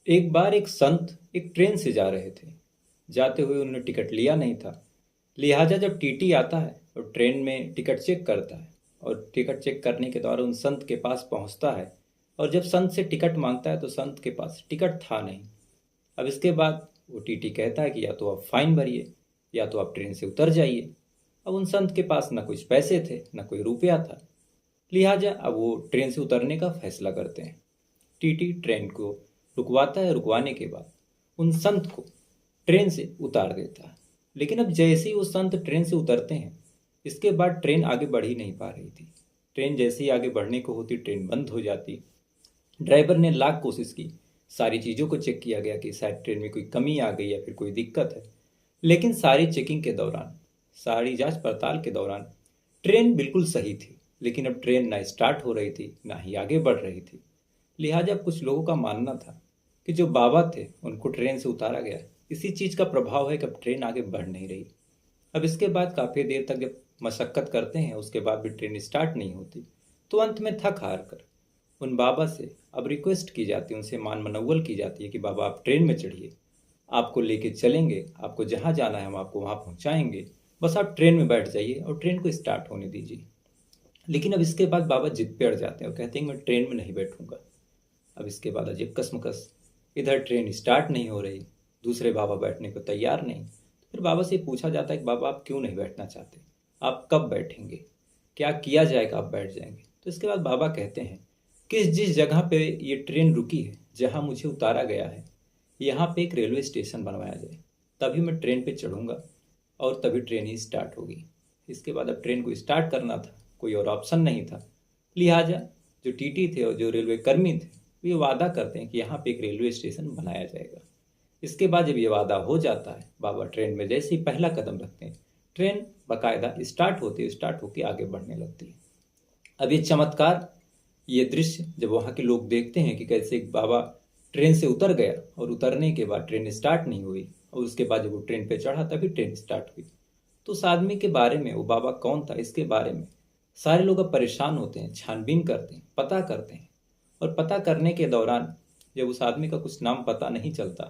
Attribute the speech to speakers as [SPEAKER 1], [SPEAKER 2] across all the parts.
[SPEAKER 1] एक बार एक संत एक ट्रेन से जा रहे थे। जाते हुए उन्होंने टिकट लिया नहीं था। लिहाजा जब टीटी आता है और ट्रेन में टिकट चेक करता है और टिकट चेक करने के दौरान उन संत के पास पहुंचता है और जब संत से टिकट मांगता है तो संत के पास टिकट था नहीं। अब इसके बाद वो टीटी कहता है कि या तो आप फाइन भरिए या तो आप ट्रेन से उतर जाइए। अब उन संत के पास न कुछ पैसे थे न कोई रुपया था। लिहाजा अब वो ट्रेन से उतरने का फैसला करते हैं। टीटी ट्रेन को रुकवाता है। रुकवाने के बाद उन संत को ट्रेन से उतार देता है। लेकिन अब जैसे ही वो संत ट्रेन से उतरते हैं इसके बाद ट्रेन आगे बढ़ ही नहीं पा रही थी। ट्रेन जैसे ही आगे बढ़ने को होती ट्रेन बंद हो जाती। ड्राइवर ने लाख कोशिश की। सारी चीज़ों को चेक किया गया कि शायद ट्रेन में कोई कमी आ गई या फिर कोई दिक्कत है। लेकिन सारी चेकिंग के दौरान सारी जांच पड़ताल के दौरान ट्रेन बिल्कुल सही थी। लेकिन अब ट्रेन ना स्टार्ट हो रही थी ना ही आगे बढ़ रही थी। लिहाजा कुछ लोगों का मानना था कि जो बाबा थे उनको ट्रेन से उतारा गया, इसी चीज़ का प्रभाव है कि अब ट्रेन आगे बढ़ नहीं रही। अब इसके बाद काफ़ी देर तक जब मशक्क़त करते हैं उसके बाद भी ट्रेन स्टार्ट नहीं होती तो अंत में थक हार कर उन बाबा से अब रिक्वेस्ट की जाती है, उनसे मान मनौवल की जाती है कि बाबा आप ट्रेन में चढ़िए, आपको लेके चलेंगे, आपको जहाँ जाना है हम आपको वहाँ पहुँचाएंगे, बस आप ट्रेन में बैठ जाइए और ट्रेन को स्टार्ट होने दीजिए। लेकिन अब इसके बाद बाबा जिद पे अड़ जाते हैं और कहते हैं मैं ट्रेन में नहीं बैठूंगा। अब इसके बाद अजीब कसमकस, इधर ट्रेन स्टार्ट नहीं हो रही, दूसरे बाबा बैठने को तैयार नहीं। तो फिर बाबा से पूछा जाता है कि बाबा आप क्यों नहीं बैठना चाहते, आप कब बैठेंगे, क्या किया जाएगा आप बैठ जाएंगे। तो इसके बाद बाबा कहते हैं कि जिस जगह पे ये ट्रेन रुकी है, जहाँ मुझे उतारा गया है, यहाँ पे एक रेलवे स्टेशन बनवाया जाए, तभी मैं ट्रेन पे चढ़ूंगा और तभी ट्रेन ही स्टार्ट होगी। इसके बाद अब ट्रेन को स्टार्ट करना था, कोई और ऑप्शन नहीं था। लिहाजा जो टीटी थे और जो रेलवे कर्मी थे वे वादा करते हैं कि यहाँ पे एक रेलवे स्टेशन बनाया जाएगा। इसके बाद जब ये वादा हो जाता है, बाबा ट्रेन में जैसे ही पहला कदम रखते हैं ट्रेन बाकायदा स्टार्ट होकर आगे बढ़ने लगती है। अब ये चमत्कार, ये दृश्य जब वहाँ के लोग देखते हैं कि कैसे एक बाबा ट्रेन से उतर गया और उतरने के बाद ट्रेन स्टार्ट नहीं हुई और उसके बाद जब वो ट्रेन पे चढ़ा तभी ट्रेन स्टार्ट हुई, तो उस आदमी के बारे में, वो बाबा कौन था इसके बारे में सारे लोग अब परेशान होते हैं, छानबीन करते हैं, पता करते हैं। और पता करने के दौरान जब उस आदमी का कुछ नाम पता नहीं चलता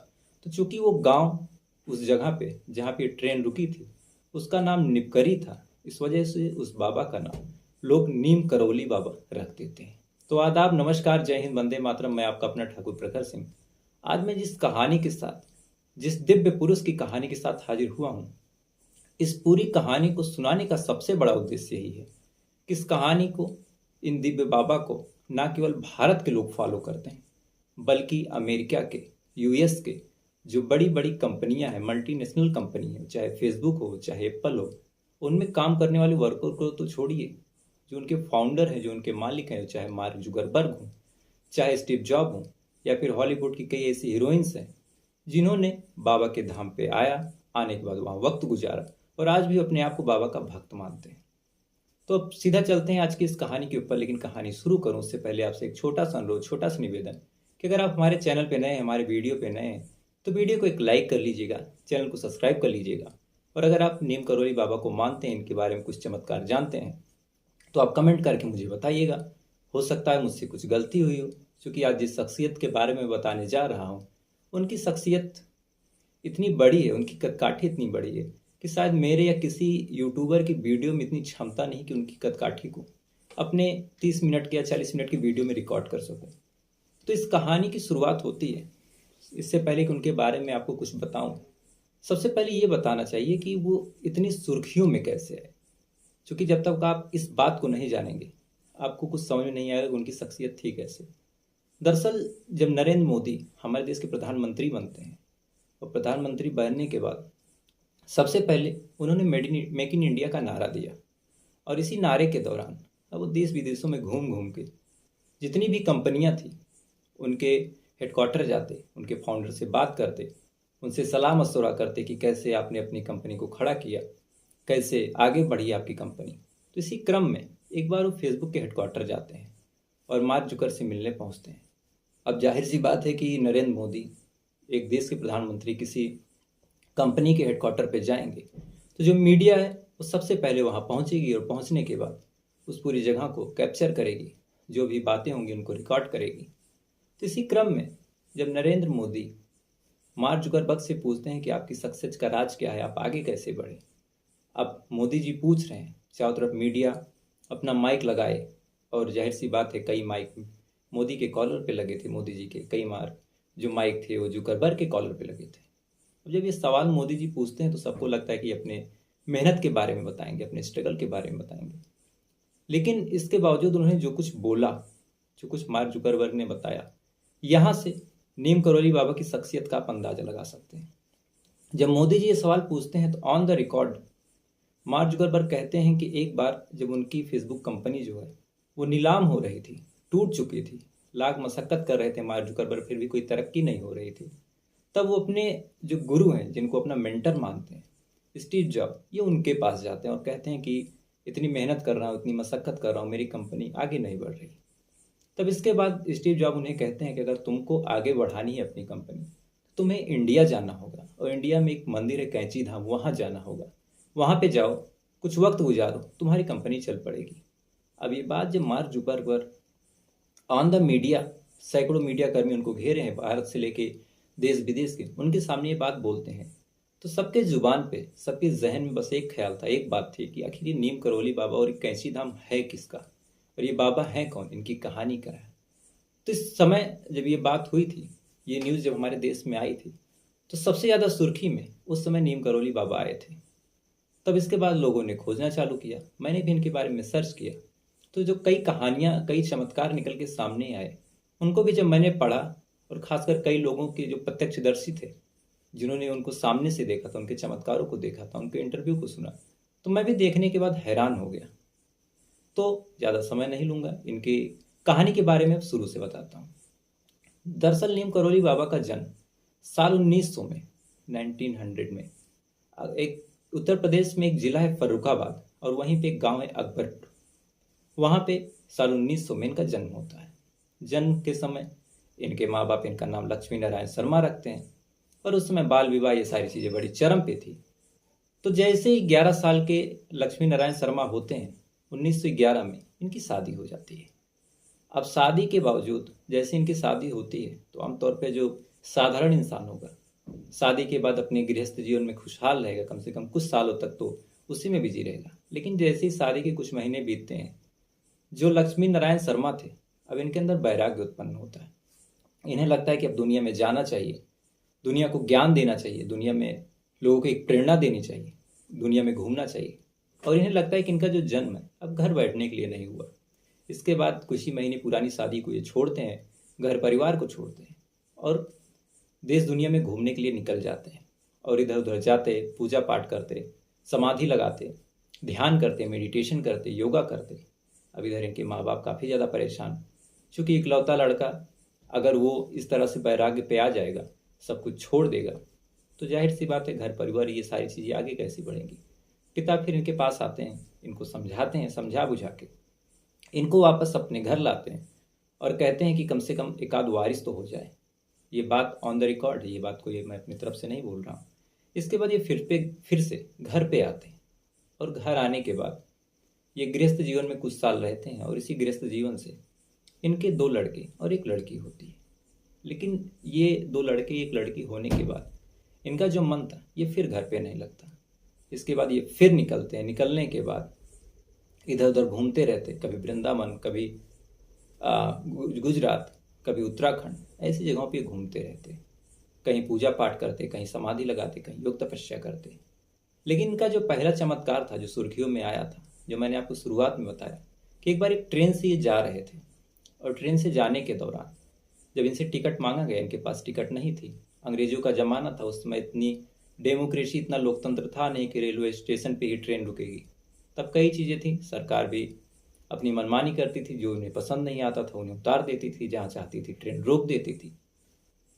[SPEAKER 1] तो चूंकि वो गांव उस जगह पे जहाँ पे ट्रेन रुकी थी उसका नाम निपकरी था, इस वजह से उस बाबा का नाम लोग नीम करौली बाबा रख देते हैं। तो आदाब, नमस्कार, जय हिंद, वंदे मातरम। मैं आपका अपना ठाकुर प्रखर सिंह। आज मैं जिस कहानी के साथ, जिस दिव्य पुरुष की कहानी के साथ हाजिर हुआ हूँ, इस पूरी कहानी को सुनाने का सबसे बड़ा उद्देश्य यही है कि इस कहानी को, इन दिव्य बाबा को न केवल भारत के लोग फॉलो करते हैं बल्कि अमेरिका के, यूएस के जो बड़ी बड़ी कंपनियां हैं, मल्टीनेशनल कंपनी है, चाहे फेसबुक हो चाहे एप्पल हो, उनमें काम करने वाले वर्कर को तो छोड़िए, जो उनके फाउंडर हैं, जो उनके मालिक हैं, चाहे मार्क जुगरबर्ग हों, चाहे स्टीव जॉब हों, या फिर हॉलीवुड की कई ऐसी हीरोइंस हैं जिन्होंने बाबा के धाम पे आने के बाद वहाँ वक्त गुजारा और आज भी अपने आप को बाबा का भक्त मानते हैं। तो अब सीधा चलते हैं आज की इस कहानी के ऊपर। लेकिन कहानी शुरू करूं उससे पहले आपसे एक छोटा सा अनुरोध, छोटा सा निवेदन कि अगर आप हमारे चैनल पे नए हैं, हमारे वीडियो पे नए हैं, तो वीडियो को एक लाइक कर लीजिएगा, चैनल को सब्सक्राइब कर लीजिएगा। और अगर आप नीम करौली बाबा को मानते हैं, इनके बारे में कुछ चमत्कार जानते हैं, तो आप कमेंट करके मुझे बताइएगा। हो सकता है मुझसे कुछ गलती हुई हो, क्योंकि आज जिस शख्सियत के बारे में बताने जा रहा हूँ उनकी शख्सियत इतनी बड़ी है, उनकी कदकाठी इतनी बड़ी है कि शायद मेरे या किसी यूट्यूबर की वीडियो में इतनी क्षमता नहीं कि उनकी कदकाठी को अपने 30 मिनट के या 40 मिनट की वीडियो में रिकॉर्ड कर सकूं। तो इस कहानी की शुरुआत होती है, इससे पहले कि उनके बारे में आपको कुछ बताऊं, सबसे पहले ये बताना चाहिए कि वो इतनी सुर्खियों में कैसे है। क्योंकि जब तक आप इस बात को नहीं जानेंगे आपको कुछ समझ में नहीं आएगा कि उनकी शख्सियत थी कैसे। दरअसल जब नरेंद्र मोदी हमारे देश के प्रधानमंत्री बनते हैं और प्रधानमंत्री बनने के बाद सबसे पहले उन्होंने मेक इन इंडिया का नारा दिया। और इसी नारे के दौरान अब वो देश विदेशों में घूम घूम के जितनी भी कंपनियां थी उनके हेडक्वार्टर जाते, उनके फाउंडर से बात करते, उनसे सलाह मशवरा करते कि कैसे आपने अपनी कंपनी को खड़ा किया, कैसे आगे बढ़ी आपकी कंपनी। तो इसी क्रम में एक बार वो फेसबुक के हेडक्वार्टर जाते हैं और मार्क जुकर से मिलने पहुंचते हैं। अब जाहिर सी बात है कि नरेंद्र मोदी, एक देश के प्रधानमंत्री, किसी कंपनी के हेडक्वार्टर पे जाएंगे तो जो मीडिया है वो सबसे पहले वहाँ पहुँचेगी और पहुँचने के बाद उस पूरी जगह को कैप्चर करेगी, जो भी बातें होंगी उनको रिकॉर्ड करेगी। तो इसी क्रम में जब नरेंद्र मोदी मार्क जुकरबर्ग से पूछते हैं कि आपकी सक्सेस का राज क्या है, आप आगे कैसे बढ़े। अब मोदी जी पूछ रहे हैं, चारों तरफ मीडिया अपना माइक लगाए और जाहिर सी बात है कई माइक मोदी के कॉलर पे लगे थे, मोदी जी के कई मार जो माइक थे वो जुकरबर्ग के कॉलर पे लगे थे। अब जब ये सवाल मोदी जी पूछते हैं तो सबको लगता है कि अपने मेहनत के बारे में बताएंगे, अपने स्ट्रगल के बारे में बताएंगे, लेकिन इसके बावजूद उन्होंने जो कुछ बोला, जो कुछ मार्क जुकरबर्ग ने बताया, यहाँ से नीम करोली बाबा की शख्सियत का आप अंदाजा लगा सकते हैं। जब मोदी जी ये सवाल पूछते हैं तो on the record mark Zuckerberg कहते हैं कि एक बार जब उनकी फेसबुक कंपनी जो है वो नीलाम हो रही थी, टूट चुकी थी, लाख मशक्कत कर रहे थे मार्क जुकरबर्ग, फिर भी कोई तरक्की नहीं हो रही थी, तब वो अपने जो गुरु हैं, जिनको अपना मेंटर मानते हैं, स्टीव जॉब, ये उनके पास जाते हैं और कहते हैं कि इतनी मेहनत कर रहा हूँ, इतनी मशक्कत कर रहा हूँ, मेरी कंपनी आगे नहीं बढ़ रही। तब इसके बाद स्टीव जॉब उन्हें कहते हैं कि अगर तुमको आगे बढ़ानी है अपनी कंपनी, तो तुम्हें इंडिया जाना होगा, और इंडिया में एक मंदिर है कैंची धाम, वहाँ जाना होगा, वहाँ पे जाओ, कुछ वक्त गुजारो, तुम्हारी कंपनी चल पड़ेगी। अब ये बात जब mark Zuckerberg on the media, सैकड़ों मीडिया कर्मी उनको घेरे हैं, भारत से लेके देश विदेश के, उनके सामने ये बात बोलते हैं, तो सबके जुबान पे, सबके जहन में बस एक ख्याल था, एक बात थी कि आखिर ये नीम करोली बाबा और कैंची धाम है किसका, और ये बाबा हैं कौन, इनकी कहानी क्या है। तो इस समय जब ये बात हुई थी, ये न्यूज़ जब हमारे देश में आई थी, तो सबसे ज़्यादा सुर्खी में उस समय नीम करोली बाबा आए थे। तब इसके बाद लोगों ने खोजना चालू किया, मैंने भी इनके बारे में सर्च किया, तो जो कई कहानियाँ, कई चमत्कार निकल के सामने आए, उनको भी जब मैंने पढ़ा, और ख़ासकर कई लोगों के जो प्रत्यक्षदर्शी थे, जिन्होंने उनको सामने से देखा था, उनके चमत्कारों को देखा था, उनके इंटरव्यू को सुना, तो मैं भी देखने के बाद हैरान हो गया। तो ज़्यादा समय नहीं लूँगा, इनकी कहानी के बारे में शुरू से बताता हूँ। दरअसल नीम करोली बाबा का जन्म साल 1900 में, 1900 में, एक उत्तर प्रदेश में एक ज़िला है फर्रुखाबाद, और वहीं पे एक गांव है अकबरपुर, वहाँ पे साल 1900 में इनका जन्म होता है। जन्म के समय इनके माँ बाप इनका नाम लक्ष्मी नारायण शर्मा रखते हैं, और उस समय बाल विवाह ये सारी चीज़ें बड़ी चरम पे थी। तो जैसे ही 11 साल के लक्ष्मी नारायण शर्मा होते हैं, 1911 में इनकी शादी हो जाती है। अब शादी के बावजूद जैसे इनकी शादी होती है, तो आमतौर पे जो साधारण इंसान होगा, शादी के बाद अपने गृहस्थ जीवन में खुशहाल रहेगा, कम से कम कुछ सालों तक तो उसी में बिजी रहेगा। लेकिन जैसे ही शादी के कुछ महीने बीतते हैं, जो लक्ष्मी नारायण शर्मा थे, अब इनके अंदर वैराग्य उत्पन्न होता है। इन्हें लगता है कि अब दुनिया में जाना चाहिए, दुनिया को ज्ञान देना चाहिए, दुनिया में लोगों को एक प्रेरणा देनी चाहिए, दुनिया में घूमना चाहिए। और इन्हें लगता है कि इनका जो जन्म है अब घर बैठने के लिए नहीं हुआ। इसके बाद कुछ ही महीने पुरानी शादी को ये छोड़ते हैं, घर परिवार को छोड़ते हैं, और देश दुनिया में घूमने के लिए निकल जाते हैं, और इधर उधर जाते, पूजा पाठ करते, समाधि लगाते, ध्यान करते, मेडिटेशन करते, योगा करते। अब इधर इनके माँ बाप काफ़ी ज़्यादा परेशान, चूँकि इकलौता लड़का अगर वो इस तरह से वैराग्य पे आ जाएगा, सब कुछ छोड़ देगा, तो जाहिर सी बात है घर परिवार ये सारी चीज़ें आगे कैसे बढ़ेंगी। पिता फिर इनके पास आते हैं, इनको समझाते हैं, समझा बुझा के इनको वापस अपने घर लाते हैं, और कहते हैं कि कम से कम एक आध वारिस तो हो जाए। ये बात ऑन द रिकॉर्ड है, ये बात को ये मैं अपनी तरफ से नहीं बोल रहा हूँ। इसके बाद ये फिर से घर पे आते हैं, और घर आने के बाद ये गृहस्थ जीवन में कुछ साल रहते हैं, और इसी गृहस्थ जीवन से इनके 2 लड़के और 1 लड़की होती है। लेकिन ये 2 लड़के 1 लड़की होने के बाद इनका जो मन था ये फिर घर पे नहीं लगता। इसके बाद ये फिर निकलते हैं, निकलने के बाद इधर उधर घूमते रहते, कभी वृंदावन, कभी गुजरात, कभी उत्तराखंड, ऐसी जगहों पे घूमते रहते, कहीं पूजा पाठ करते, कहीं समाधि लगाते, कहीं योग तपस्या करते। लेकिन इनका जो पहला चमत्कार था, जो सुर्खियों में आया था, जो मैंने आपको शुरुआत में बताया कि एक बार एक ट्रेन से ये जा रहे थे, और ट्रेन से जाने के दौरान जब इनसे टिकट मांगा गया, इनके पास टिकट नहीं थी, अंग्रेजों का ज़माना था, उस समय इतनी डेमोक्रेसी, इतना लोकतंत्र था नहीं कि रेलवे स्टेशन पे ही ट्रेन रुकेगी। तब कई चीज़ें थी, सरकार भी अपनी मनमानी करती थी, जो उन्हें पसंद नहीं आता था उन्हें उतार देती थी, जहाँ चाहती थी ट्रेन रोक देती थी।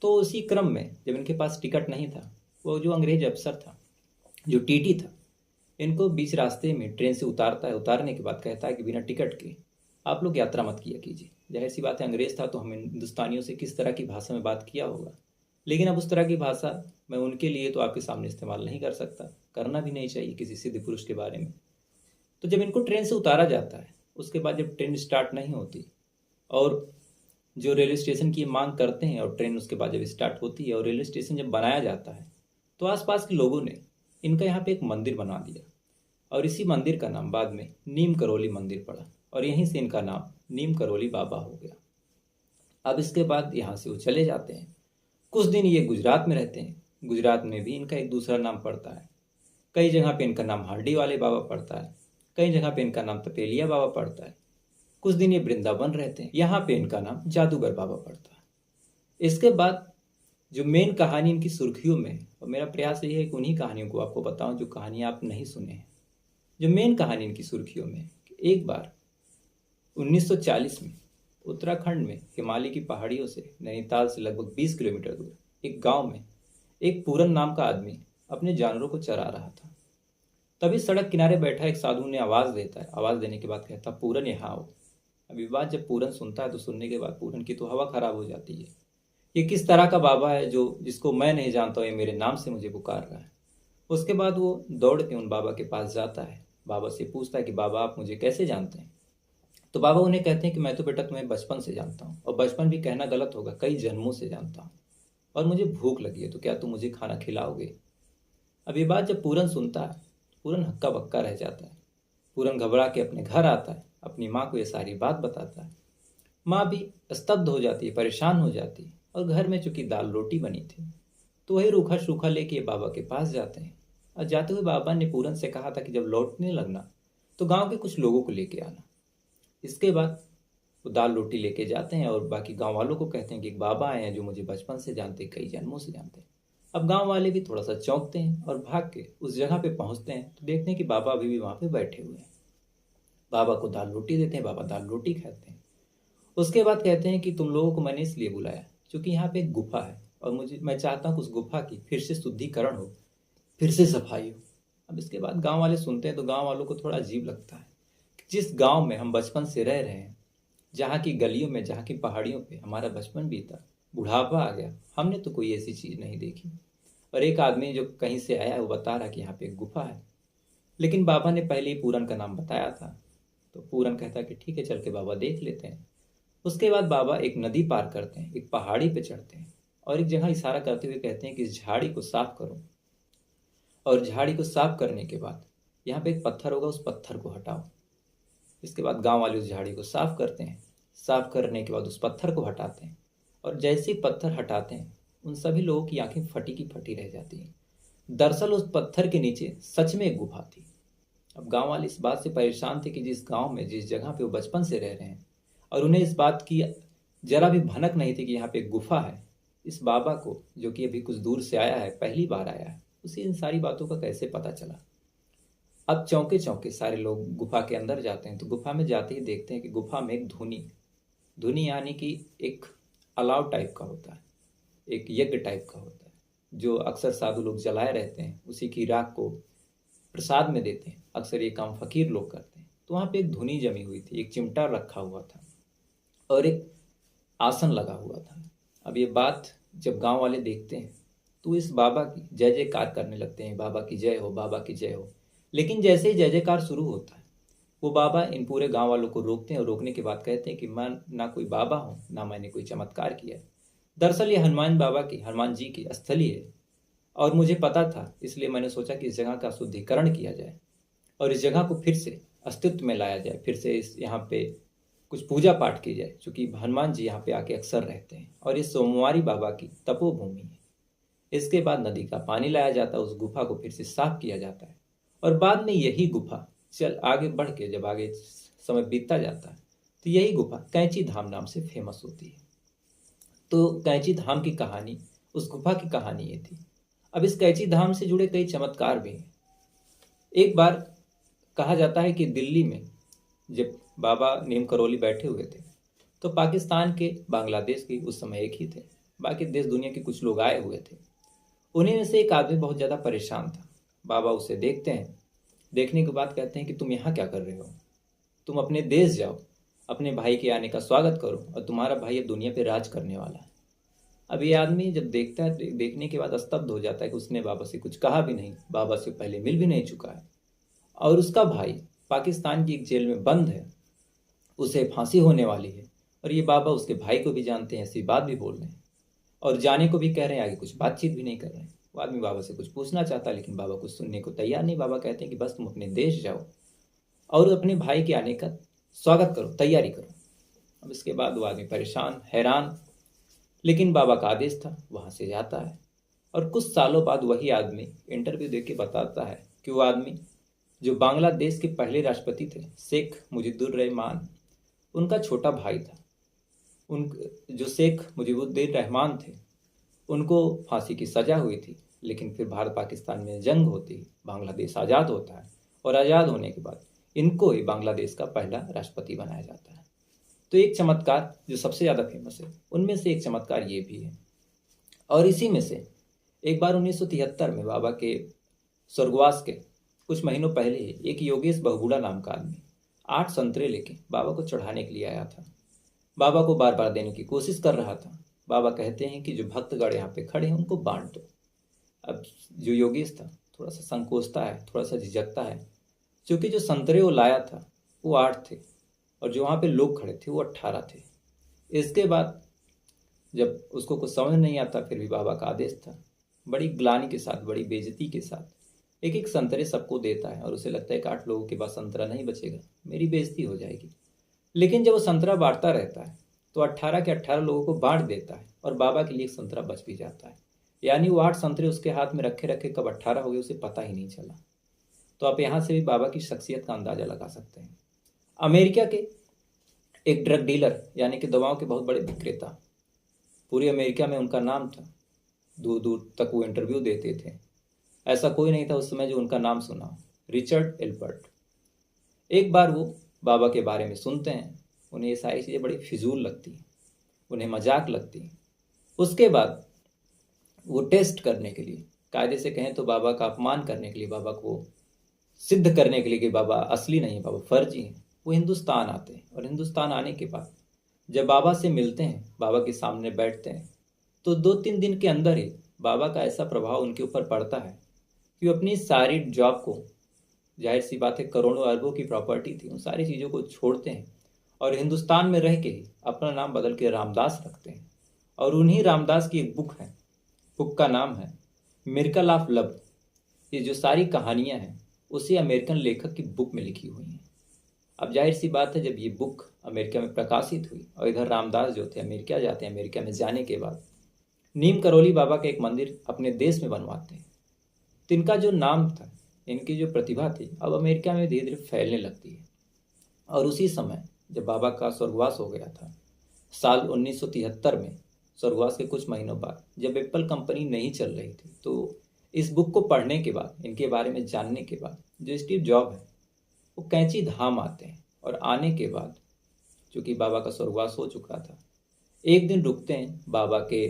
[SPEAKER 1] तो उसी क्रम में जब इनके पास टिकट नहीं था, वो जो अंग्रेज अफसर था, जो टीटी था, इनको बीच रास्ते में ट्रेन से उतारता है। उतारने के बाद कहता है कि बिना टिकट के आप लोग यात्रा मत किया कीजिए। जाहिर सी बात है, अंग्रेज था तो हम हिंदुस्तानियों से किस तरह की भाषा में बात किया होगा, लेकिन अब उस तरह की भाषा मैं उनके लिए तो आपके सामने इस्तेमाल नहीं कर सकता, करना भी नहीं चाहिए किसी सिद्ध पुरुष के बारे में। तो जब इनको ट्रेन से उतारा जाता है, उसके बाद जब ट्रेन स्टार्ट नहीं होती और जो रेलवे स्टेशन की मांग करते हैं और ट्रेन उसके बाद जब स्टार्ट होती है और रेलवे स्टेशन जब बनाया जाता है तो आसपास के लोगों ने इनका यहाँ पे एक मंदिर बना दिया और इसी मंदिर का नाम बाद में नीम करोली मंदिर पड़ा और यहीं से इनका नाम नीम करोली बाबा हो गया। अब इसके बाद यहाँ से वो चले जाते हैं। कुछ दिन ये गुजरात में रहते हैं। गुजरात में भी इनका एक दूसरा नाम पड़ता है। कई जगह पे इनका नाम हार्डी वाले बाबा पड़ता है, कई जगह पे इनका नाम तपेलिया बाबा पड़ता है। कुछ दिन ये वृंदावन रहते हैं, यहाँ पे इनका नाम जादूगर बाबा पड़ता है। इसके बाद जो मेन कहानी इनकी सुर्खियों में है, और मेरा प्रयास ये है कि उन्हीं कहानियों को आपको बताऊं जो कहानियां आप नहीं सुने हैं। जो मेन कहानी इनकी सुर्खियों में है कि एक बार 1940 में उत्तराखंड में हिमालय की पहाड़ियों से नैनीताल से लगभग 20 किलोमीटर दूर एक गांव में एक पूरन नाम का आदमी अपने जानवरों को चरा रहा था। तभी सड़क किनारे बैठा एक साधु ने आवाज़ देता है। आवाज़ देने के बाद कहता, पूरन यहाँ आओ। अभी बात जब पूरन सुनता है तो सुनने के बाद पूरन की तो हवा खराब हो जाती है। ये किस तरह का बाबा है जिसको मैं नहीं जानता हूँ, ये मेरे नाम से मुझे पुकार रहा है। उसके बाद वो दौड़ के उन बाबा के पास जाता है। बाबा से पूछता है कि बाबा आप मुझे कैसे जानते हैं। तो बाबा उन्हें कहते हैं कि मैं तो बेटा तुम्हें बचपन से जानता हूँ, और बचपन भी कहना गलत होगा, कई जन्मों से जानता हूँ, और मुझे भूख लगी है तो क्या तुम मुझे खाना खिलाओगे। अब ये बात जब पूरन सुनता है, पूरन हक्का बक्का रह जाता है। पूरन घबरा के अपने घर आता है, अपनी माँ को ये सारी बात बताता है। माँ भी स्तब्ध हो जाती है, परेशान हो जाती है, और घर में चूंकि दाल रोटी बनी थी तो वही रूखा सूखा लेके बाबा के पास जाते हैं। और जाते हुए बाबा ने पूरन से कहा था कि जब लौटने लगना तो गांव के कुछ लोगों को लेके आना। इसके बाद वो दाल रोटी लेके जाते हैं और बाकी गांव वालों को कहते हैं कि एक बाबा आए हैं जो मुझे बचपन से जानते, कई जन्मों से जानते हैं। अब गांव वाले भी थोड़ा सा चौंकते हैं और भाग के उस जगह पे पहुंचते हैं तो देखते हैं कि बाबा अभी भी वहां पे बैठे हुए हैं। बाबा को दाल रोटी देते हैं, बाबा दाल रोटी खाते हैं। उसके बाद कहते हैं कि तुम लोगों को मैंने इसलिए बुलाया क्योंकि यहाँ पे एक गुफा है और मैं चाहता हूँ कि उस गुफा की फिर से शुद्धिकरण हो, फिर से सफाई हो। अब इसके बाद गांव वाले सुनते हैं तो गांव वालों को थोड़ा अजीब लगता है कि जिस गांव में हम बचपन से रह रहे हैं, जहाँ की गलियों में, जहाँ की पहाड़ियों पे हमारा बचपन बीता, बुढ़ापा आ गया, हमने तो कोई ऐसी चीज़ नहीं देखी। और एक आदमी जो कहीं से आया है वो बता रहा कि यहाँ पे एक गुफा है। लेकिन बाबा ने पहले ही पूरन का नाम बताया था तो पूरन कहता कि ठीक है, चल के बाबा देख लेते हैं। उसके बाद बाबा एक नदी पार करते हैं, एक पहाड़ी पे चढ़ते हैं और एक जगह इशारा करते हुए कहते हैं कि इस झाड़ी को साफ करो, और झाड़ी को साफ करने के बाद यहाँ पे एक पत्थर होगा, उस पत्थर को हटाओ। इसके बाद गांव वाले उस झाड़ी को साफ करते हैं। साफ करने के बाद उस पत्थर को हटाते हैं और जैसे ही पत्थर हटाते हैं उन सभी लोगों की आंखें फटी की फटी रह जाती हैं। दरअसल उस पत्थर के नीचे सच में एक गुफा थी। अब गांव वाले इस बात से परेशान थे कि जिस गांव में, जिस जगह पे वो बचपन से रह रहे हैं और उन्हें इस बात की जरा भी भनक नहीं थी कि यहाँ पे एक गुफा है, इस बाबा को जो कि अभी कुछ दूर से आया है, पहली बार आया है, उसे इन सारी बातों का कैसे पता चला। अब चौंके चौंके सारे लोग गुफा के अंदर जाते हैं तो गुफा में जाते ही देखते हैं कि गुफा में एक धुनी, धुनी यानी कि एक अलाव टाइप का होता है, एक यज्ञ टाइप का होता है जो अक्सर साधु लोग जलाए रहते हैं, उसी की राख को प्रसाद में देते हैं। अक्सर ये काम फकीर लोग करते हैं। तो वहाँ पे एक धुनी जमी हुई थी, एक चिमटा रखा हुआ था और एक आसन लगा हुआ था। अब ये बात जब गांव वाले देखते हैं तो इस बाबा की जय जयकार करने लगते हैं, बाबा की जय हो, बाबा की जय हो। लेकिन जैसे ही जय जयकार शुरू होता है वो बाबा इन पूरे गांव वालों को रोकते हैं और रोकने के बाद कहते हैं कि मैं ना कोई बाबा हूँ, ना मैंने कोई चमत्कार किया है। दरअसल ये हनुमान बाबा की, हनुमान जी की स्थली है और मुझे पता था, इसलिए मैंने सोचा कि इस जगह का शुद्धिकरण किया जाए और इस जगह को फिर से अस्तित्व में लाया जाए, फिर से इस यहाँ पे कुछ पूजा पाठ की जाए, क्योंकि हनुमान जी यहाँ पे आके अक्सर रहते हैं और ये सोमवारी बाबा की तपोभूमि है। इसके बाद नदी का पानी लाया जाता है, उस गुफा को फिर से साफ किया जाता है और बाद में यही गुफा चल आगे बढ़ के जब आगे समय बीतता जाता है तो यही गुफा कैंची धाम नाम से फेमस होती है। तो कैंची धाम की कहानी, उस गुफा की कहानी ये थी। अब इस कैंची धाम से जुड़े कई चमत्कार भी हैं। एक बार कहा जाता है कि दिल्ली में जब बाबा नीम करोली बैठे हुए थे तो पाकिस्तान के, बांग्लादेश के उस समय एक ही थे, बाकी देश दुनिया के कुछ लोग आए हुए थे। उन्हीं में से एक आदमी बहुत ज़्यादा परेशान था। बाबा उसे देखते हैं, देखने के बाद कहते हैं कि तुम यहाँ क्या कर रहे हो, तुम अपने देश जाओ, अपने भाई के आने का स्वागत करो और तुम्हारा भाई अब दुनिया पे राज करने वाला है। अब ये आदमी जब देखता है, देखने के बाद स्तब्ध हो जाता है कि उसने बाबा से कुछ कहा भी नहीं, बाबा से पहले मिल भी नहीं चुका है और उसका भाई पाकिस्तान की एक जेल में बंद है, उसे फांसी होने वाली है और ये बाबा उसके भाई को भी जानते हैं, ऐसी बात भी बोल रहे हैं और जाने को भी कह रहे हैं, आगे कुछ बातचीत भी नहीं कर रहे हैं। वो आदमी बाबा से कुछ पूछना चाहता है, लेकिन बाबा कुछ सुनने को तैयार नहीं। बाबा कहते हैं कि बस तुम अपने देश जाओ और अपने भाई के आने का स्वागत करो, तैयारी करो। अब इसके बाद वो आदमी परेशान, हैरान, लेकिन बाबा का आदेश था, वहाँ से जाता है। और कुछ सालों बाद वही आदमी इंटरव्यू दे के बताता है कि वो आदमी जो बांग्लादेश के पहले राष्ट्रपति थे, शेख मुजीबुर रहमान, उनका छोटा भाई था। उन जो शेख मुजीबुद्दीन रहमान थे, उनको फांसी की सज़ा हुई थी, लेकिन फिर भारत पाकिस्तान में जंग होती है, बांग्लादेश आज़ाद होता है और आज़ाद होने के बाद इनको ही बांग्लादेश का पहला राष्ट्रपति बनाया जाता है। तो एक चमत्कार जो सबसे ज़्यादा फेमस है, उनमें से एक चमत्कार ये भी है। और इसी में से एक बार 1973 में बाबा के स्वर्गवास के कुछ महीनों पहले ही एक योगेश बहुगुणा नाम का आदमी 8 संतरे लेके बाबा को चढ़ाने के लिए आया था। बाबा को बार बार देने की कोशिश कर रहा था। बाबा कहते हैं कि जो भक्तगण यहाँ पे खड़े हैं उनको बांट दो। अब जो योगेश था थोड़ा सा संकोचता है, थोड़ा सा झिझकता है, क्योंकि जो संतरे वो लाया था वो 8 थे और जो वहाँ पे लोग खड़े थे वो 18 थे। इसके बाद जब उसको कुछ समझ नहीं आता, फिर भी बाबा का आदेश था, बड़ी ग्लानि के साथ, बड़ी बेइज्जती के साथ एक एक संतरे सबको देता है और उसे लगता है कि 8 लोगों के पास संतरा नहीं बचेगा, मेरी बेइज्जती हो जाएगी। लेकिन जब वो संतरा बांटता रहता है तो 18 के 18 लोगों को बांट देता है और बाबा के लिए एक संतरा बच भी जाता है। यानी वो 8 संतरे उसके हाथ में रखे रखे कब 18 हो गए उसे पता ही नहीं चला। तो आप यहाँ से भी बाबा की शख्सियत का अंदाजा लगा सकते हैं। अमेरिका के एक ड्रग डीलर यानी कि दवाओं के बहुत बड़े विक्रेता, पूरी अमेरिका में उनका नाम था, दूर दूर तक वो इंटरव्यू देते थे, ऐसा कोई नहीं था उस समय जो उनका नाम सुना हो, रिचर्ड एल्बर्ट। एक बार वो बाबा के बारे में सुनते हैं, उन्हें ये सारी चीज़ें बड़ी फिजूल लगती हैं, उन्हें मजाक लगती हैं। उसके बाद वो टेस्ट करने के लिए, कायदे से कहें तो बाबा का अपमान करने के लिए, बाबा को सिद्ध करने के लिए कि बाबा असली नहीं, बाबा फर्जी हैं, वो हिंदुस्तान आते हैं। और हिंदुस्तान आने के बाद जब बाबा से मिलते हैं, बाबा के सामने बैठते हैं, तो 2-3 दिन के अंदर ही बाबा का ऐसा प्रभाव उनके ऊपर पड़ता है कि वो अपनी सारी जॉब को, जाहिर सी बात है करोड़ों अरबों की प्रॉपर्टी थी, उन सारी चीज़ों को छोड़ते हैं और हिंदुस्तान में रह के ही अपना नाम बदल के रामदास रखते हैं। और उन्हीं रामदास की एक बुक है, बुक का नाम है मिरेकल ऑफ लव। ये जो सारी कहानियाँ हैं उसी अमेरिकन लेखक की बुक में लिखी हुई हैं। अब जाहिर सी बात है जब ये बुक अमेरिका में प्रकाशित हुई और इधर रामदास जो थे अमेरिका जाते हैं, अमेरिका में जाने के बाद नीम करोली बाबा का एक मंदिर अपने देश में बनवाते हैं। तो इनका जो नाम था, इनकी जो प्रतिभा थी, अब अमेरिका में धीरे धीरे फैलने लगती है। और उसी समय जब बाबा का स्वर्गवास हो गया था, साल 1973 में, स्वर्गवास के कुछ महीनों बाद, जब एप्पल कंपनी नहीं चल रही थी, तो इस बुक को पढ़ने के बाद, इनके बारे में जानने के बाद, जो स्टीव जॉब है वो कैंची धाम आते हैं। और आने के बाद, चूँकि बाबा का स्वर्गवास हो चुका था, एक दिन रुकते हैं, बाबा के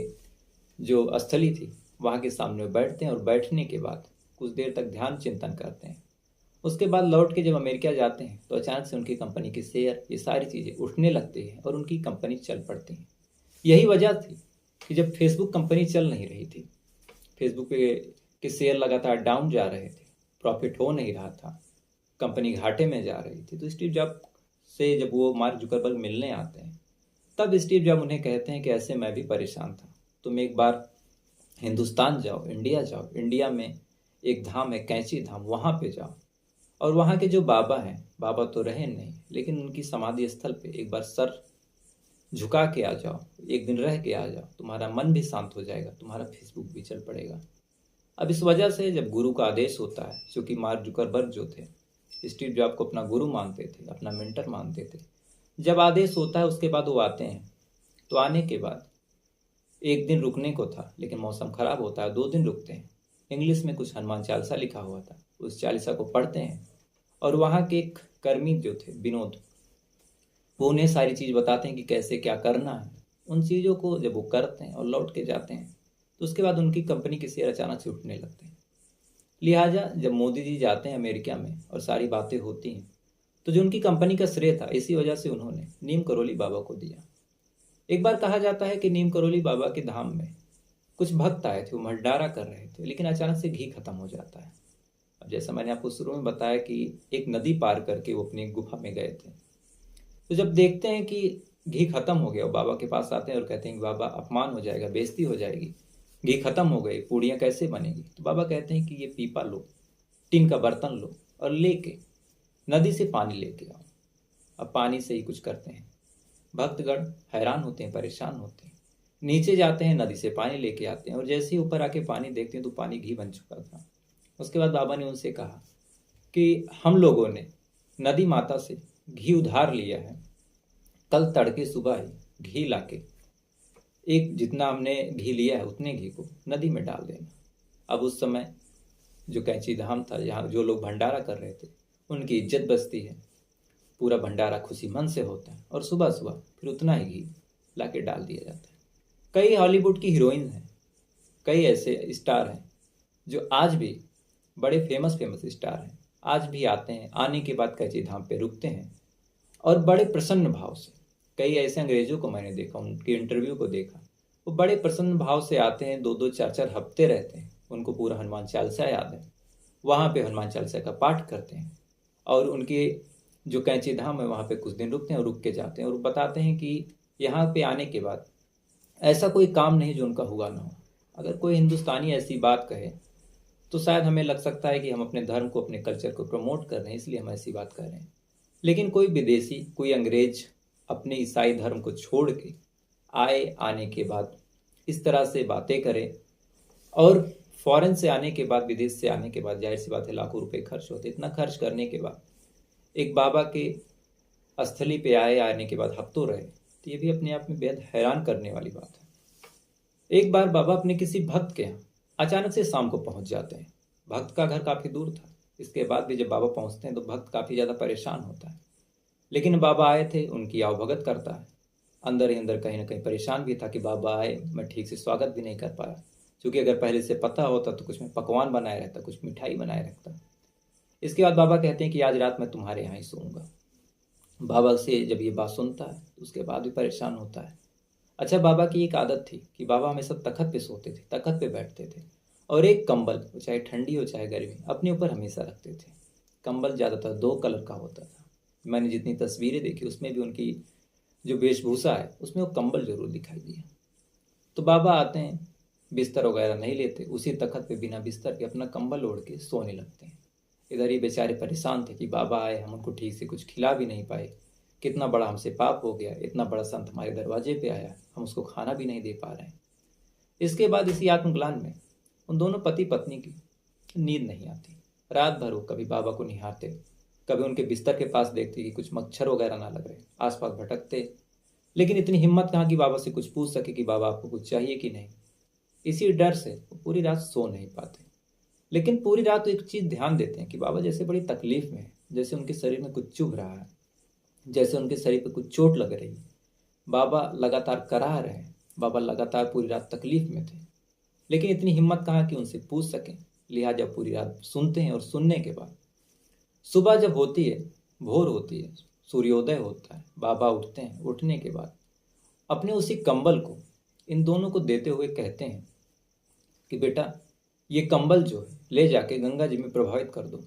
[SPEAKER 1] जो स्थली थी वहाँ के सामने बैठते हैं और बैठने के बाद कुछ देर तक ध्यान चिंतन करते हैं। उसके बाद लौट के जब अमेरिका जाते हैं तो अचानक से उनकी कंपनी के शेयर, ये सारी चीज़ें उठने लगती हैं और उनकी कंपनी चल पड़ती हैं। यही वजह थी कि जब फेसबुक कंपनी चल नहीं रही थी, फेसबुक के शेयर लगातार डाउन जा रहे थे, प्रॉफिट हो नहीं रहा था, कंपनी घाटे में जा रही थी, तो स्टीव जॉब से जब वो मार्क जुकरबर्ग मिलने आते हैं, तब स्टीव जॉब उन्हें कहते हैं कि ऐसे मैं भी परेशान था, तुम एक बार हिंदुस्तान जाओ, इंडिया जाओ, इंडिया में एक धाम है कैंची धाम, वहाँ पे जाओ और वहाँ के जो बाबा हैं, बाबा तो रहे नहीं लेकिन उनकी समाधि स्थल पे एक बार सर झुका के आ जाओ, एक दिन रह के आ जाओ, तुम्हारा मन भी शांत हो जाएगा, तुम्हारा फेसबुक भी चल पड़ेगा। अब इस वजह से जब गुरु का आदेश होता है, क्योंकि मार्क जुकरबर्ग जो थे स्टीव जॉब को अपना गुरु मानते थे, अपना मेंटर मानते थे, जब आदेश होता है उसके बाद वो आते हैं। तो आने के बाद एक दिन रुकने को था लेकिन मौसम खराब होता है, 2 दिन रुकते हैं। इंग्लिश में कुछ हनुमान चालीसा लिखा हुआ था, उस चालीसा को पढ़ते हैं और वहाँ के एक कर्मी जो थे विनोद, वो उन्हें सारी चीज़ बताते हैं कि कैसे क्या करना है। उन चीज़ों को जब वो करते हैं और लौट के जाते हैं तो उसके बाद उनकी कंपनी के शेयर अचानक से उठने लगते हैं। लिहाजा जब मोदी जी जाते हैं अमेरिका में और सारी बातें होती हैं, तो जो उनकी कंपनी का श्रेय था इसी वजह से उन्होंने नीम करोली बाबा को दिया। एक बार कहा जाता है कि नीम करोली बाबा के धाम में कुछ भक्त आए थे, वो भंडारा कर रहे थे, लेकिन अचानक से घी खत्म हो जाता है। अब जैसा मैंने आपको शुरू में बताया कि एक नदी पार करके वो अपनी गुफा में गए थे, तो जब देखते हैं कि घी खत्म हो गया। और बाबा के पास आते हैं और कहते हैं कि बाबा अपमान हो जाएगा, बेइज्जती हो जाएगी, घी खत्म हो गई, पूड़ियाँ कैसे बनेगी। तो बाबा कहते हैं कि ये पीपा लो, टीन का बर्तन लो और लेके नदी से पानी लेके आओ। अब पानी से ही कुछ करते हैं। भक्तगण हैरान होते हैं, परेशान होते हैं, नीचे जाते हैं, नदी से पानी लेके आते हैं और जैसे ही ऊपर आके पानी देखते हैं तो पानी घी बन चुका था। उसके बाद बाबा ने उनसे कहा कि हम लोगों ने नदी माता से घी उधार लिया है, कल तड़के सुबह ही घी लाके एक जितना हमने घी लिया है उतने घी को नदी में डाल देना। अब उस समय जो कैंची धाम था, जहाँ जो लोग भंडारा कर रहे थे, उनकी इज्जत बचती है, पूरा भंडारा खुशी मन से होता है और सुबह सुबह फिर उतना ही घी ला के डाल दिया जाता है। कई हॉलीवुड की हीरोइन हैं, कई ऐसे स्टार हैं जो आज भी बड़े फेमस स्टार हैं, आज भी आते हैं, आने के बाद कैंची धाम पे रुकते हैं और बड़े प्रसन्न भाव से। कई ऐसे अंग्रेजों को मैंने देखा, उनके इंटरव्यू को देखा, वो बड़े प्रसन्न भाव से आते हैं, 2-2 4-4 हफ्ते रहते हैं, उनको पूरा हनुमान चालीसा याद है, वहाँ पे हनुमान चालीसा का पाठ करते हैं और उनके जो कैंची धाम है वहाँ पे कुछ दिन रुकते हैं और रुक के जाते हैं और बताते हैं कि यहाँ पे आने के बाद ऐसा कोई काम नहीं जो उनका हुआ ना हो। अगर कोई हिंदुस्तानी ऐसी बात कहे तो शायद हमें लग सकता है कि हम अपने धर्म को, अपने कल्चर को प्रमोट कर रहे हैं, इसलिए हम ऐसी बात कर रहे हैं। लेकिन कोई विदेशी, कोई अंग्रेज अपने ईसाई धर्म को छोड़ के आए, आने के बाद इस तरह से बातें करें और फॉरेन से आने के बाद, विदेश से आने के बाद जाहिर सी बात है लाखों रुपए खर्च होते, इतना खर्च करने के बाद एक बाबा के स्थली पे आने के बाद हफ्तों रहे, तो ये भी अपने आप में बेहद हैरान करने वाली बात है। एक बार बाबा अपने किसी भक्त के यहाँ अचानक से शाम को पहुंच जाते हैं। भक्त का घर काफ़ी दूर था, इसके बाद भी जब बाबा पहुंचते हैं तो भक्त काफ़ी ज़्यादा परेशान होता है। लेकिन बाबा आए थे, उनकी आवभगत करता है, अंदर ही अंदर कहीं ना कहीं परेशान भी था कि बाबा आए, मैं ठीक से स्वागत भी नहीं कर पाया, क्योंकि अगर पहले से पता होता तो कुछ मैं पकवान बनाए रहता, कुछ मिठाई बनाए रखता। इसके बाद बाबा कहते हैं कि आज रात मैं तुम्हारे यहाँ ही सोऊंगा। बाबा से जब ये बात सुनता है तो उसके बाद भी परेशान होता है। अच्छा, बाबा की एक आदत थी कि बाबा हमेशा तखत पे सोते थे, तखत पे बैठते थे और एक कंबल, चाहे ठंडी हो चाहे गर्मी, अपने ऊपर हमेशा रखते थे। कंबल ज़्यादातर 2 कलर का होता था। मैंने जितनी तस्वीरें देखी उसमें भी उनकी जो वेशभूषा है उसमें वो कंबल जरूर दिखाई दिया। तो बाबा आते हैं, बिस्तर वगैरह नहीं लेते, उसी तखत पे बिना बिस्तर के अपना कंबल ओढ़ के सोने लगते हैं। इधर ही बेचारे परेशान थे कि बाबा आए, हम उनको ठीक से कुछ खिला भी नहीं पाए, कितना बड़ा हमसे पाप हो गया, इतना बड़ा संत हमारे दरवाजे पे आया, हम उसको खाना भी नहीं दे पा रहे हैं। इसके बाद इसी आत्मग्लान में उन दोनों पति पत्नी की नींद नहीं आती। रात भर वो कभी बाबा को निहारते, कभी उनके बिस्तर के पास देखते कि कुछ मच्छर वगैरह ना लग रहे, आसपास भटकते, लेकिन इतनी हिम्मत कहाँ कि बाबा से कुछ पूछ सके कि बाबा आपको कुछ चाहिए कि नहीं। इसी डर से वो पूरी रात सो नहीं पाते। लेकिन पूरी रात तो एक चीज़ ध्यान देते हैं कि बाबा जैसे बड़ी तकलीफ में है, जैसे उनके शरीर में कुछ चुभ रहा है, जैसे उनके शरीर पर कुछ चोट लग रही है। बाबा लगातार कराह रहे हैं, बाबा लगातार पूरी रात तकलीफ में थे, लेकिन इतनी हिम्मत कहाँ कि उनसे पूछ सकें। लिहाजा पूरी रात सुनते हैं और सुनने के बाद सुबह जब होती है, भोर होती है, सूर्योदय होता है, बाबा उठते हैं। उठने के बाद अपने उसी कंबल को इन दोनों को देते हुए कहते हैं कि बेटा ये कंबल जो है ले जाके गंगा जी में प्रभावित कर दो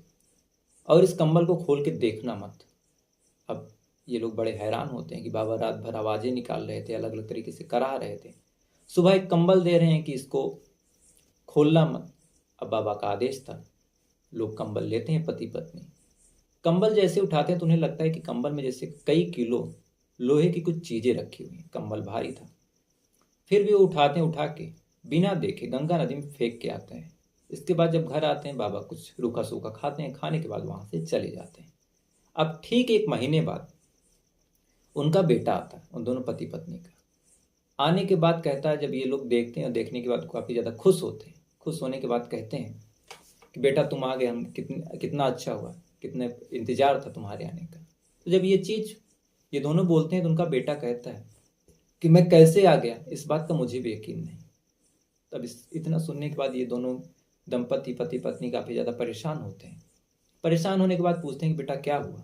[SPEAKER 1] और इस कंबल को खोल के देखना मत। अब ये लोग बड़े हैरान होते हैं कि बाबा रात भर आवाज़ें निकाल रहे थे, अलग अलग तरीके से करा रहे थे, सुबह एक कंबल दे रहे हैं कि इसको खोलना मत। अब बाबा का आदेश था, लोग कंबल लेते हैं पति पत्नी। कंबल जैसे उठाते हैं तो उन्हें लगता है कि कंबल में जैसे कई किलो लोहे की कुछ चीज़ें रखी हुई हैं। कंबल भारी था, फिर भी वो उठाते हैं, उठा के बिना देखे गंगा नदी में फेंक के आते हैं। इसके बाद जब घर आते हैं बाबा कुछ रूखा सूखा खाते हैं, खाने के बाद वहाँ से चले जाते हैं। अब ठीक 1 महीने बाद उनका बेटा आता है, उन दोनों पति पत्नी का। आने के बाद कहता है, जब ये लोग देखते हैं और देखने के बाद काफ़ी ज़्यादा खुश होते हैं, खुश होने के बाद कहते हैं कि बेटा तुम आ गए, हम कितना अच्छा हुआ, कितने इंतजार था तुम्हारे आने का। तो जब ये चीज़ ये दोनों बोलते हैं तो उनका बेटा कहता है कि मैं कैसे आ गया, इस बात का मुझे भी यकीन नहीं। तब इतना सुनने के बाद ये दोनों दंपति, पति पत्नी काफ़ी ज़्यादा परेशान होते हैं। परेशान होने के बाद पूछते हैं कि बेटा क्या हुआ।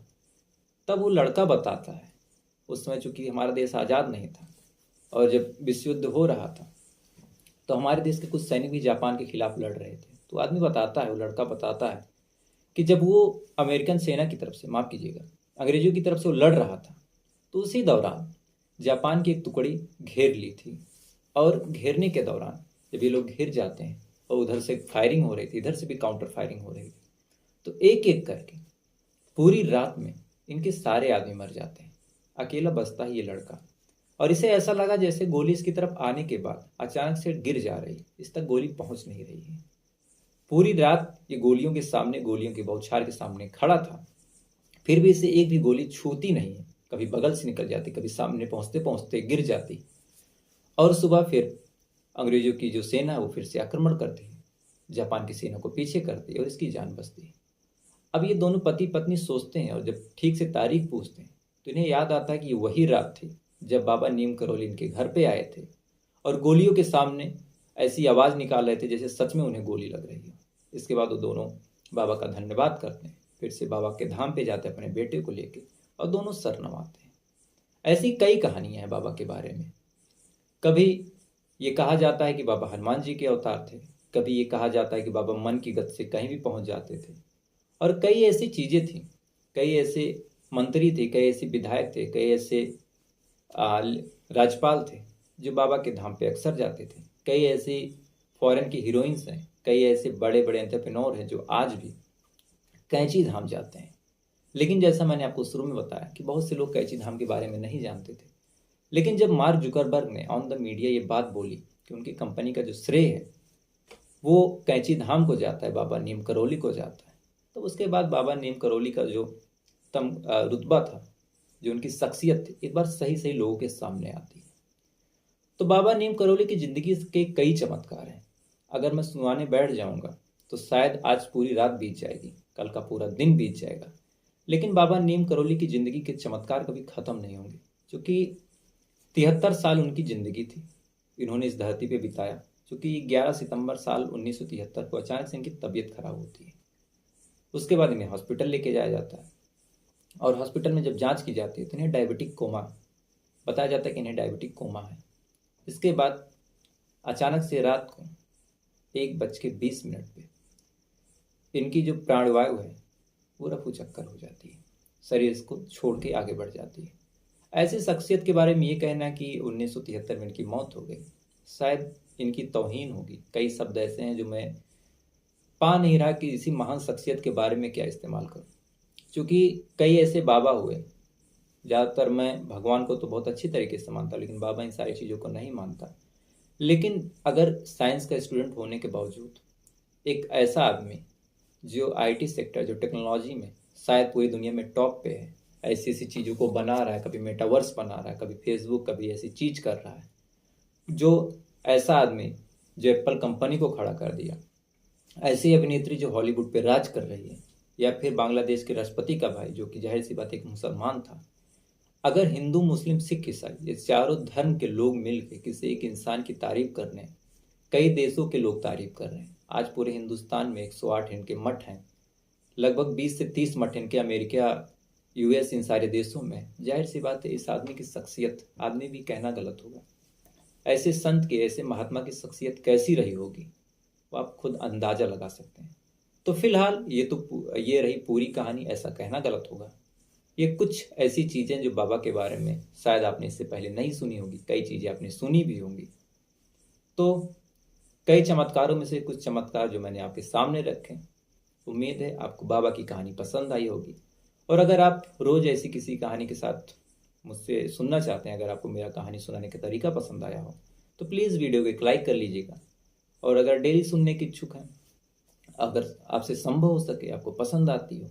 [SPEAKER 1] तब वो लड़का बताता है, उस समय चूँकि हमारा देश आज़ाद नहीं था और जब विश्व युद्ध हो रहा था तो हमारे देश के कुछ सैनिक भी जापान के खिलाफ लड़ रहे थे। तो आदमी बताता है, वो लड़का बताता है कि जब वो अमेरिकन सेना की तरफ से, माफ़ कीजिएगा, अंग्रेजों की तरफ से वो लड़ रहा था, तो उसी दौरान जापान की एक टुकड़ी घेर ली थी और घेरने के दौरान जब ये लोग घिर जाते हैं और उधर से फायरिंग हो रही थी, इधर से भी काउंटर फायरिंग हो रही थी, तो एक एक करके पूरी रात में इनके सारे आदमी मर जाते हैं, अकेला बचता है ये लड़का। और इसे ऐसा लगा जैसे गोली इसकी तरफ आने के बाद अचानक से गिर जा रही, इस तक गोली पहुंच नहीं रही है। पूरी रात ये गोलियों के सामने, गोलियों के बौछार के सामने खड़ा था, फिर भी इसे एक भी गोली छूती नहीं है। कभी बगल से निकल जाती, कभी सामने पहुंचते पहुंचते गिर जाती। और सुबह फिर अंग्रेजों की जो सेना है वो फिर से आक्रमण करती है, जापान की सेना को पीछे करती है और इसकी जान बचती है। अब ये दोनों पति पत्नी सोचते हैं और जब ठीक से तारीख पूछते हैं तो इन्हें याद आता है कि ये वही रात थी जब बाबा नीम करोली इनके घर पे आए थे और गोलियों के सामने ऐसी आवाज़ निकाल रहे थे जैसे सच में उन्हें गोली लग रही हो। इसके बाद वो दोनों बाबा का धन्यवाद करते हैं, फिर से बाबा के धाम पे जाते हैं अपने बेटे को लेके और दोनों सर नवाते हैं। ऐसी कई कहानियां हैं बाबा के बारे में। कभी ये कहा जाता है कि बाबा हनुमान जी के अवतार थे, कभी ये कहा जाता है कि बाबा मन की गति से कहीं भी पहुंच जाते थे, और कई ऐसी चीज़ें थी, कई ऐसे मंत्री थे, कई ऐसे विधायक थे, कई ऐसे राज्यपाल थे जो बाबा के धाम पे अक्सर जाते थे। कई ऐसी फॉरेन की हीरोइंस हैं, कई ऐसे बड़े बड़े एंटरप्रेन्योर हैं जो आज भी कैंची धाम जाते हैं। लेकिन जैसा मैंने आपको शुरू में बताया कि बहुत से लोग कैंची धाम के बारे में नहीं जानते थे, लेकिन जब मार्क जुकरबर्ग ने ऑन द मीडिया ये बात बोली कि उनकी कंपनी का जो श्रेय है वो कैंची धाम को जाता है, बाबा नीम करोली को जाता है, तो उसके बाद बाबा नीम करोली का जो रुतबा था, जो उनकी शख्सियत थी, एक बार सही सही लोगों के सामने आती है। तो बाबा नीम करोली की ज़िंदगी के कई चमत्कार हैं। अगर मैं सुनाने बैठ जाऊंगा तो शायद आज पूरी रात बीत जाएगी, कल का पूरा दिन बीत जाएगा, लेकिन बाबा नीम करोली की ज़िंदगी के चमत्कार कभी ख़त्म नहीं होंगे। क्योंकि 73 साल उनकी ज़िंदगी थी, इन्होंने इस धरती पे बिताया। क्योंकि 11 सितंबर साल 1973 को अचानक से इनकी तबीयत खराब होती है। उसके बाद इन्हें हॉस्पिटल लेके जाया जाता है और हॉस्पिटल में जब जांच की जाती है तो इन्हें डायबिटिक कोमा बताया जाता है कि इन्हें डायबिटिक कोमा है। इसके बाद अचानक से रात को 1:20 पे इनकी जो प्राणवायु है वो रफू चक्कर हो जाती है, शरीर इसको छोड़ के आगे बढ़ जाती है। ऐसी शख्सियत के बारे में ये कहना कि 1973 में इनकी मौत हो गई, शायद इनकी तौहीन होगी। कई शब्द ऐसे हैं जो मैं पा नहीं रहा कि इसी महान शख्सियत के बारे में क्या इस्तेमाल करूं, क्योंकि कई ऐसे बाबा हुए। ज़्यादातर मैं भगवान को तो बहुत अच्छी तरीके से मानता, लेकिन बाबा इन सारी चीज़ों को नहीं मानता। लेकिन अगर साइंस का स्टूडेंट होने के बावजूद एक ऐसा आदमी जो आईटी सेक्टर, जो टेक्नोलॉजी में शायद पूरी दुनिया में टॉप पे है, ऐसी ऐसी चीज़ों को बना रहा है, कभी मेटावर्स बना रहा है, कभी फेसबुक, कभी ऐसी चीज़ कर रहा है, जो ऐसा आदमी जो एप्पल कंपनी को खड़ा कर दिया, ऐसी अभिनेत्री जो हॉलीवुड पे राज कर रही है, या फिर बांग्लादेश के राष्ट्रपति का भाई जो कि जाहिर सी बात एक मुसलमान था। अगर हिंदू, मुस्लिम, सिख, ईसाई ये चारों धर्म के लोग मिलकर किसी एक इंसान की तारीफ कर रहे हैं, कई देशों के लोग तारीफ कर रहे हैं। आज पूरे हिंदुस्तान में 108 इनके मठ हैं, लगभग 20 से 30 मठ इनके अमेरिका, यूएस, इन सारे देशों में। जाहिर सी बात है इस आदमी की शख्सियत, आदमी भी कहना गलत होगा, ऐसे संत की, ऐसे महात्मा की शख्सियत कैसी रही होगी वो आप खुद अंदाज़ा लगा सकते हैं। तो फिलहाल ये रही पूरी कहानी, ऐसा कहना गलत होगा। ये कुछ ऐसी चीज़ें जो बाबा के बारे में शायद आपने इससे पहले नहीं सुनी होगी, कई चीज़ें आपने सुनी भी होंगी। तो कई चमत्कारों में से कुछ चमत्कार जो मैंने आपके सामने रखे, उम्मीद है आपको बाबा की कहानी पसंद आई होगी। और अगर आप रोज़ ऐसी किसी कहानी के साथ मुझसे सुनना चाहते हैं, अगर आपको मेरा कहानी सुनाने का तरीका पसंद आया हो तो प्लीज़ वीडियो को एक लाइक कर लीजिएगा। और अगर डेली सुनने की इच्छुक हैं, अगर आपसे संभव हो सके, आपको पसंद आती हो,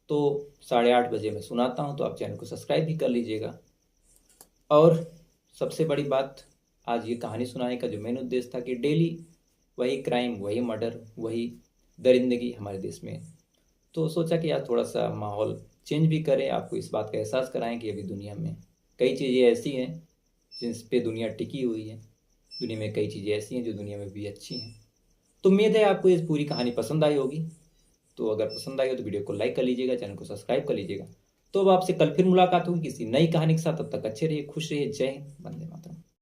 [SPEAKER 1] तो 8:30 बजे मैं सुनाता हूं, तो आप चैनल को सब्सक्राइब भी कर लीजिएगा। और सबसे बड़ी बात, आज ये कहानी सुनाने का जो मेन उद्देश्य था कि डेली वही क्राइम, वही मर्डर, वही दरिंदगी हमारे देश में, तो सोचा कि यार थोड़ा सा माहौल चेंज भी करें, आपको इस बात का एहसास कराएं कि अभी दुनिया में कई चीज़ें ऐसी हैं जिस पे दुनिया टिकी हुई है, दुनिया में कई चीज़ें ऐसी हैं जो दुनिया में भी अच्छी हैं। तो उम्मीद है आपको इस पूरी कहानी पसंद आई होगी। तो अगर पसंद आई हो तो वीडियो को लाइक कर लीजिएगा, चैनल को सब्सक्राइब कर लीजिएगा। तो अब आपसे कल फिर मुलाकात होगी किसी नई कहानी के साथ। तब तक अच्छे रहिए, खुश रहिए। जय हिंद, वंदे मातरम।